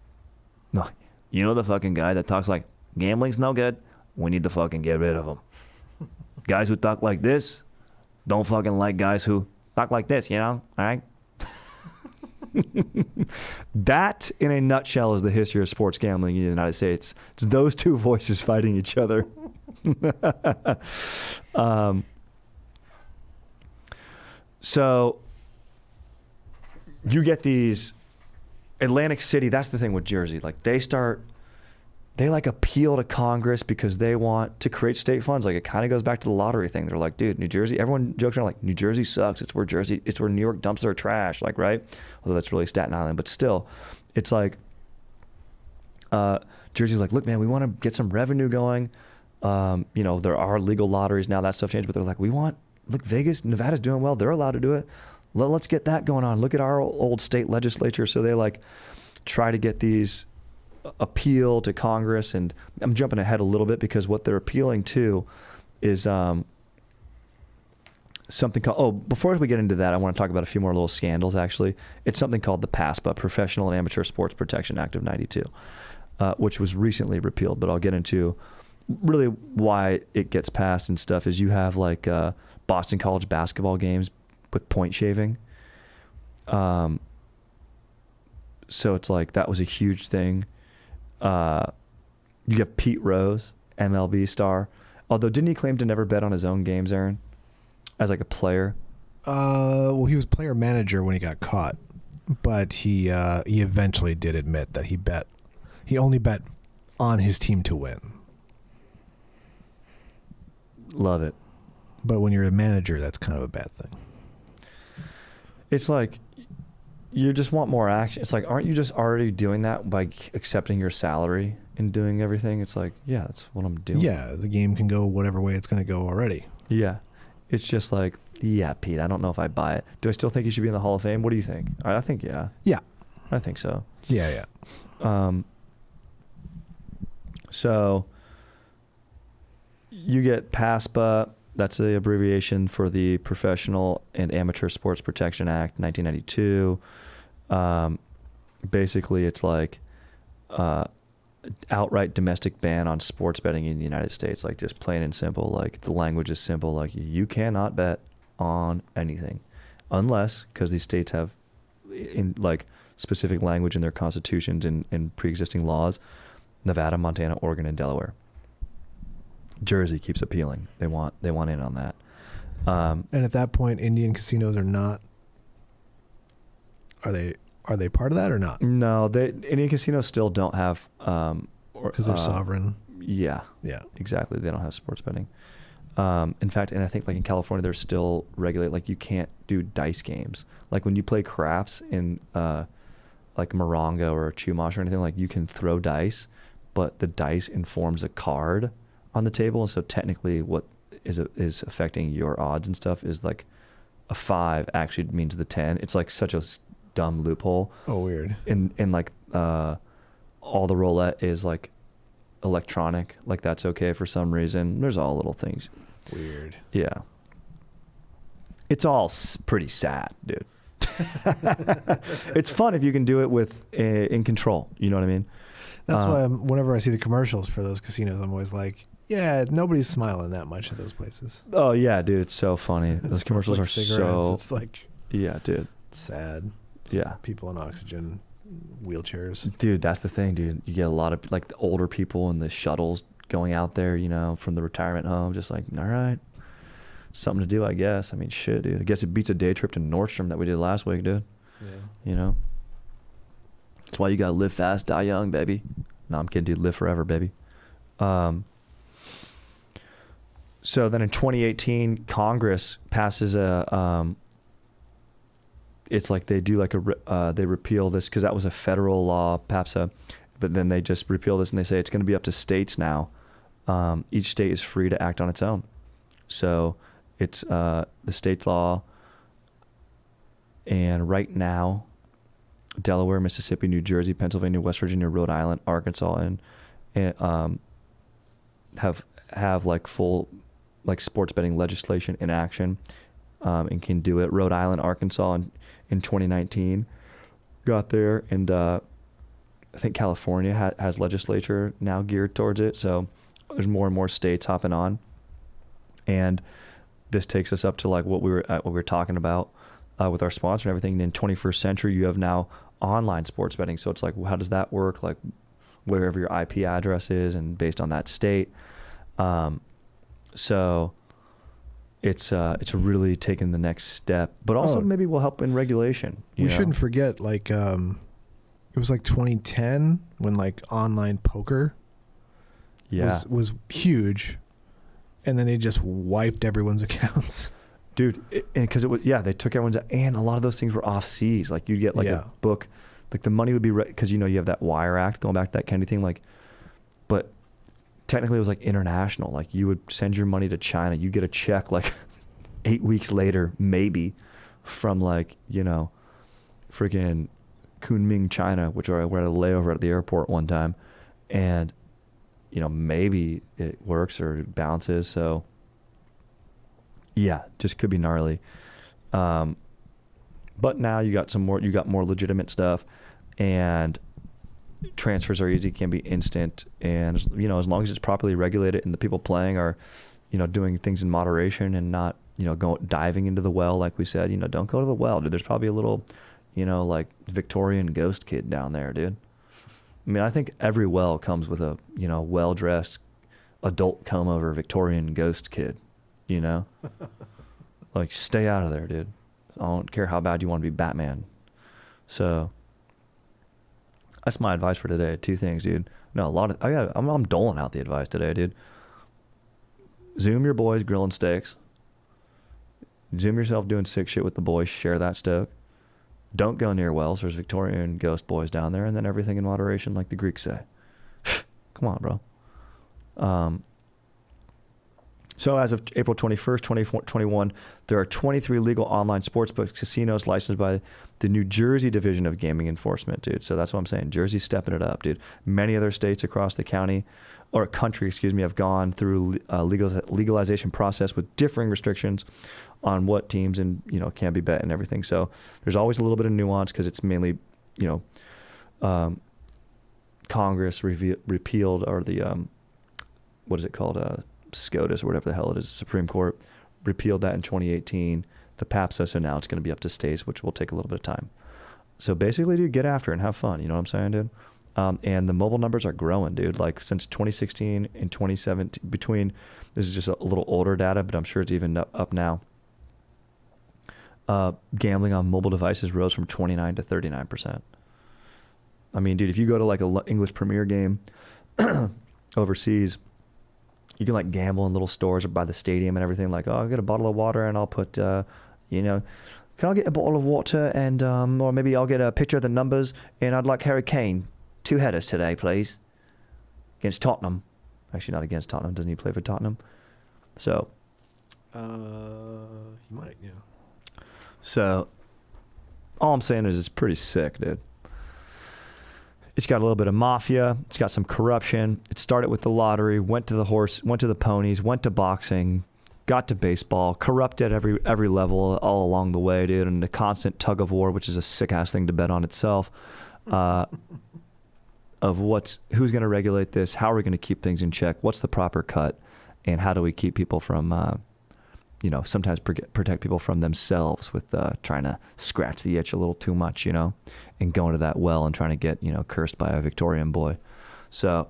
Speaker 2: No. You know the fucking guy that talks like, gambling's no good? We need to fucking get rid of him. Guys who talk like this don't fucking like guys who talk like this, you know? All right? That, in a nutshell, is the history of sports gambling in the United States. It's those two voices fighting each other. So you get these Atlantic City. That's the thing with Jersey. Like they appeal to Congress because they want to create state funds. Like it kind of goes back to the lottery thing. They're like, dude, New Jersey, everyone jokes around like New Jersey sucks. It's where New York dumps their trash. Like, right? Although that's really Staten Island, but still it's like, Jersey's like, look, man, we want to get some revenue going. You know, there are legal lotteries now, that stuff changed, but they're like, look, Vegas, Nevada's doing well. They're allowed to do it. Let's get that going on. Look at our old state legislature. So they like try to get these appeal to Congress, and I'm jumping ahead a little bit because what they're appealing to is something called, before we get into that, I want to talk about a few more little scandals actually. It's something called the PASPA, Professional and Amateur Sports Protection Act of 92, which was recently repealed, but I'll get into really why it gets passed and stuff. Is you have like Boston College basketball games with point shaving. So it's like, that was a huge thing. You have Pete Rose, MLB star. Although, didn't he claim to never bet on his own games, Aaron? As like a player?
Speaker 1: Well, he was player manager when he got caught, but he eventually did admit that he only bet on his team to win.
Speaker 2: Love it.
Speaker 1: But when you're a manager, that's kind of a bad thing.
Speaker 2: It's like, you just want more action. It's like, aren't you just already doing that by accepting your salary and doing everything? It's like, yeah, that's what I'm doing.
Speaker 1: Yeah, the game can go whatever way it's going to go already.
Speaker 2: Yeah. It's just like, yeah, Pete, I don't know if I buy it. Do I still think he should be in the Hall of Fame? What do you think? I think, yeah.
Speaker 1: Yeah.
Speaker 2: I think so.
Speaker 1: Yeah.
Speaker 2: So you get PASPA. That's the abbreviation for the Professional and Amateur Sports Protection Act, 1992. Basically, it's like outright domestic ban on sports betting in the United States, like just plain and simple. Like the language is simple. Like you cannot bet on anything unless, because these states have in like specific language in their constitutions and pre-existing laws, Nevada, Montana, Oregon, and Delaware. Jersey keeps appealing. They want in on that.
Speaker 1: And at that point, Indian casinos are not. Are they part of that or not?
Speaker 2: No, Indian casinos still don't have.
Speaker 1: Because they're sovereign.
Speaker 2: Yeah.
Speaker 1: Yeah.
Speaker 2: Exactly. They don't have sports betting. In fact, and I think like in California, they're still regulate, like you can't do dice games. Like when you play craps in like Morongo or Chumash or anything, like you can throw dice, but the dice informs a card on the table. And so technically what is affecting your odds and stuff is like a 5 actually means the 10. It's like such a dumb loophole.
Speaker 1: Oh, weird.
Speaker 2: And like all the roulette is like electronic, like that's okay for some reason. There's all little things.
Speaker 1: Weird.
Speaker 2: Yeah. It's all pretty sad, dude. It's fun if you can do it with in control. You know what I mean?
Speaker 1: That's why whenever I see the commercials for those casinos, I'm always like, yeah, nobody's smiling that much at those places.
Speaker 2: Oh yeah, dude, it's so funny. Those commercials
Speaker 1: like
Speaker 2: are
Speaker 1: cigarettes.
Speaker 2: so.
Speaker 1: It's like,
Speaker 2: yeah, dude.
Speaker 1: Sad.
Speaker 2: Yeah.
Speaker 1: People in oxygen, wheelchairs.
Speaker 2: Dude, that's the thing, dude. You get a lot of like the older people in the shuttles going out there, you know, from the retirement home, just like, all right, something to do, I guess. I mean, shit, dude. I guess it beats a day trip to Nordstrom that we did last week, dude.
Speaker 1: Yeah.
Speaker 2: You know? That's why you gotta live fast, die young, baby. No, I'm kidding, dude. Live forever, baby. So then in 2018, Congress passes a, it's like they do like they repeal this because that was a federal law, PAPSA, but then they just repeal this and they say it's going to be up to states now. Each state is free to act on its own. So it's the state law. And right now, Delaware, Mississippi, New Jersey, Pennsylvania, West Virginia, Rhode Island, Arkansas, and have like full like sports betting legislation in action, and can do it. Rhode Island, Arkansas in 2019 got there, and I think California has legislature now geared towards it. So there's more and more states hopping on, and this takes us up to like what we were talking about with our sponsor and everything. In 21st century, you have now online sports betting. So it's like, how does that work? Like wherever your IP address is and based on that state. So it's really taking the next step, but also maybe will help in regulation.
Speaker 1: We shouldn't forget, like, it was like 2010 when like online poker was huge, and then they just wiped everyone's accounts.
Speaker 2: Dude, because it was, they took everyone's, and a lot of those things were off seas. Like you'd get like a book, like the money would be, because you have that Wire Act, going back to that Kennedy thing, like, but technically it was like international. Like you would send your money to China, you get a check like 8 weeks later, maybe, from like, freaking Kunming, China, which we're at a layover at the airport one time, and maybe it works or it bounces. So yeah, just could be gnarly. But now you got more legitimate stuff, and transfers are easy, can be instant, and as long as it's properly regulated and the people playing are doing things in moderation and not diving into the well, like we said. Don't go to the well, dude. There's probably a little like Victorian ghost kid down there, dude. I mean, I think every well comes with a well-dressed adult comb over Victorian ghost kid. Like, stay out of there, dude. I don't care how bad you want to be Batman. So that's my advice for today. 2 things, dude. No, I'm doling out the advice today, dude. Zoom your boys grilling steaks. Zoom yourself doing sick shit with the boys. Share that stoke. Don't go near wells. There's Victorian ghost boys down there, and then everything in moderation, like the Greeks say. Come on, bro. So as of April 21st, 2021, there are 23 legal online sportsbook casinos licensed by the New Jersey Division of Gaming Enforcement, dude. So that's what I'm saying. Jersey's stepping it up, dude. Many other states across the country, have gone through legalization process with differing restrictions on what teams and can be bet and everything. So there's always a little bit of nuance because it's mainly Congress repealed, or the what is it called, SCOTUS or whatever the hell it is, Supreme Court repealed that in 2018, the PAPSA, so now it's going to be up to states, which will take a little bit of time. So basically, dude, get after it and have fun. You know what I'm saying, dude? And the mobile numbers are growing, dude. Like since 2016 and 2017, this is just a little older data, but I'm sure it's even up now. Gambling on mobile devices rose from 29 to 39%. I mean, dude, if you go to like a English Premier game overseas, you can like gamble in little stores or by the stadium and everything. Like, oh, I'll get a bottle of water and I'll put, can I get a bottle of water and, or maybe I'll get a picture of the numbers and I'd like Harry Kane, 2 headers today, please, against Tottenham. Actually, not against Tottenham. Doesn't he play for Tottenham? So.
Speaker 1: He might, yeah.
Speaker 2: So, all I'm saying is it's pretty sick, dude. It's got a little bit of mafia. It's got some corruption. It started with the lottery, went to the horse, went to the ponies, went to boxing, got to baseball, corrupted every level all along the way, dude. And the constant tug of war, which is a sick ass thing to bet on itself, of who's going to regulate this, how are we going to keep things in check, what's the proper cut, and how do we keep people from, sometimes protect people from themselves with trying to scratch the itch a little too much, and going to that well and trying to get, cursed by a Victorian boy. So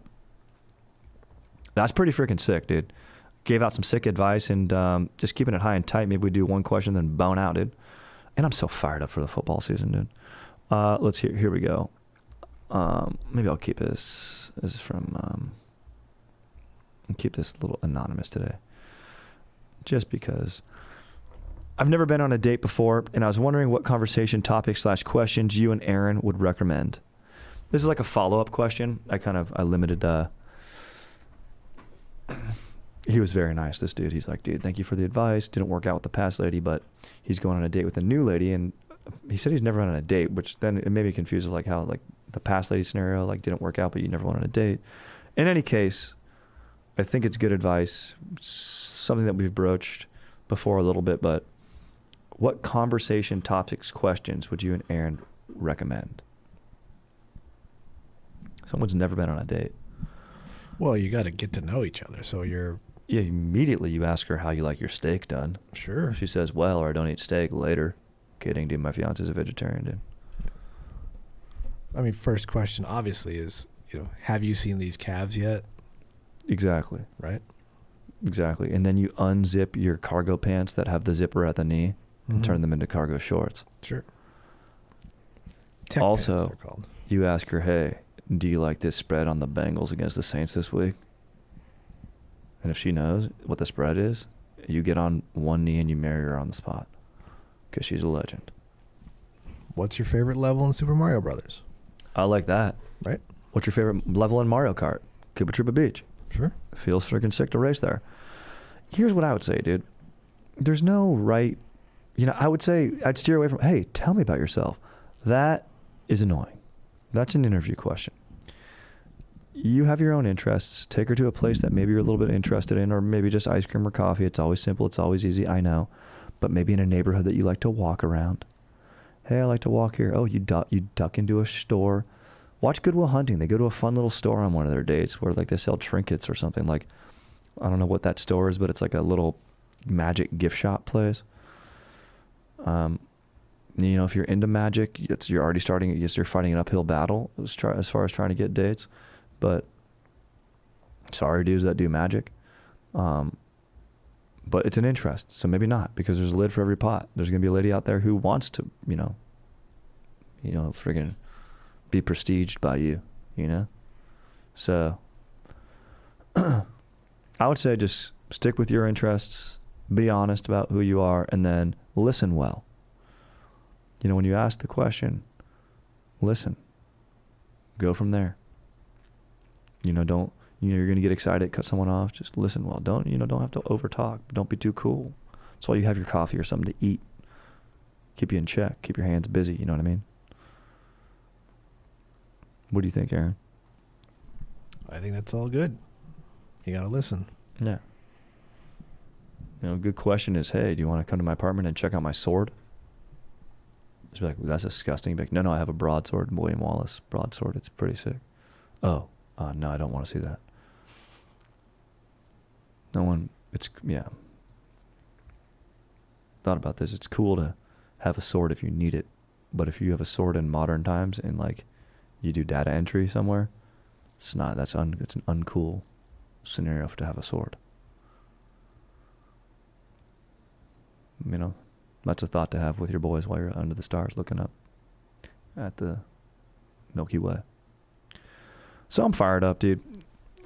Speaker 2: that's pretty freaking sick, dude. Gave out some sick advice and just keeping it high and tight. Maybe we do one question, then bone out, dude. And I'm so fired up for the football season, dude. Let's hear. Here we go. Maybe I'll keep this. This is from. I'll keep this a little anonymous today. Just because I've never been on a date before, and I was wondering what conversation topics / questions you and Aaron would recommend. This is like a follow-up question. I limited. He was very nice, this dude. He's like, dude, thank you for the advice. Didn't work out with the past lady, but he's going on a date with a new lady, and he said he's never been on a date, which then it made me confused with like how like the past lady scenario like didn't work out, but you never went on a date. In any case, I think it's good advice. Something that we've broached before a little bit, but what conversation topics, questions would you and Aaron recommend? Someone's never been on a date.
Speaker 1: Well, you got to get to know each other. So
Speaker 2: immediately you ask her how you like your steak done.
Speaker 1: Sure.
Speaker 2: She says, well, or I don't eat steak. Later. Kidding, dude. My fiance's a vegetarian, dude.
Speaker 1: I mean, first question obviously is, have you seen these calves yet?
Speaker 2: Exactly.
Speaker 1: Right?
Speaker 2: Exactly. And then you unzip your cargo pants that have the zipper at the knee and turn them into cargo shorts.
Speaker 1: Sure.
Speaker 2: Tech also, pants, they're called. You ask her, hey, do you like this spread on the Bengals against the Saints this week? And if she knows what the spread is, you get on one knee and you marry her on the spot because she's a legend.
Speaker 1: What's your favorite level in Super Mario Brothers?
Speaker 2: I like that.
Speaker 1: Right.
Speaker 2: What's your favorite level in Mario Kart? Cuba Tripa Beach.
Speaker 1: Sure.
Speaker 2: Feels freaking sick to race there. Here's what I would say, dude. There's no right, I would say I'd steer away from, hey, tell me about yourself. That is annoying. That's an interview question. You have your own interests. Take her to a place that maybe you're a little bit interested in, or maybe just ice cream or coffee. It's always simple. It's always easy. I know. But maybe in a neighborhood that you like to walk around. Hey, I like to walk here. Oh, you duck into a store. Watch Good Will Hunting. They go to a fun little store on one of their dates where like they sell trinkets or something. Like, I don't know what that store is, but it's like a little magic gift shop place. If you're into magic, you're fighting an uphill battle as far as trying to get dates. But sorry, dudes that do magic. But it's an interest, so maybe not, because there's a lid for every pot. There's gonna be a lady out there who wants to, friggin' be prestiged by you, So I would say just stick with your interests, be honest about who you are, and then listen well. When you ask the question, listen. Go from there. Don't, you're going to get excited, cut someone off, just listen well. Don't have to overtalk. Don't be too cool. That's why you have your coffee or something to eat. Keep you in check. Keep your hands busy, you know what I mean? What do you think, Aaron?
Speaker 1: I think that's all good. You got to listen.
Speaker 2: Yeah. A good question is, hey, do you want to come to my apartment and check out my sword? Just be like, well, that's disgusting. Be like, no, I have a broadsword, William Wallace broadsword. It's pretty sick. Oh, no, I don't want to see that. Thought about this. It's cool to have a sword if you need it. But if you have a sword in modern times and like you do data entry somewhere. It's not. It's an uncool scenario to have a sword. You know, that's a thought to have with your boys while you're under the stars looking up at the Milky Way. So I'm fired up, dude.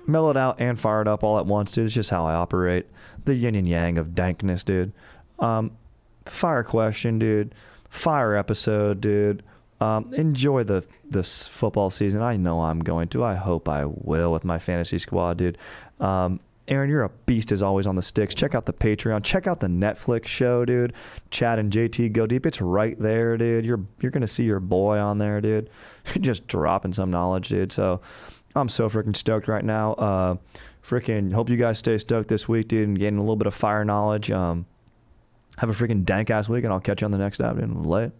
Speaker 2: Mellowed out and fired up all at once, dude. It's just how I operate. The yin and yang of dankness, dude. Fire question, dude. Fire episode, dude. Enjoy this football season. I know I'm going to. I hope I will with my fantasy squad, dude. Aaron, you're a beast as always on the sticks. Check out the Patreon. Check out the Netflix show, dude. Chad and JT Go Deep. It's right there, dude. You're gonna see your boy on there, dude. Just dropping some knowledge, dude. So I'm so freaking stoked right now. Freaking hope you guys stay stoked this week, dude, and gaining a little bit of fire knowledge. Have a freaking dank ass week, and I'll catch you on the next app, dude. Late.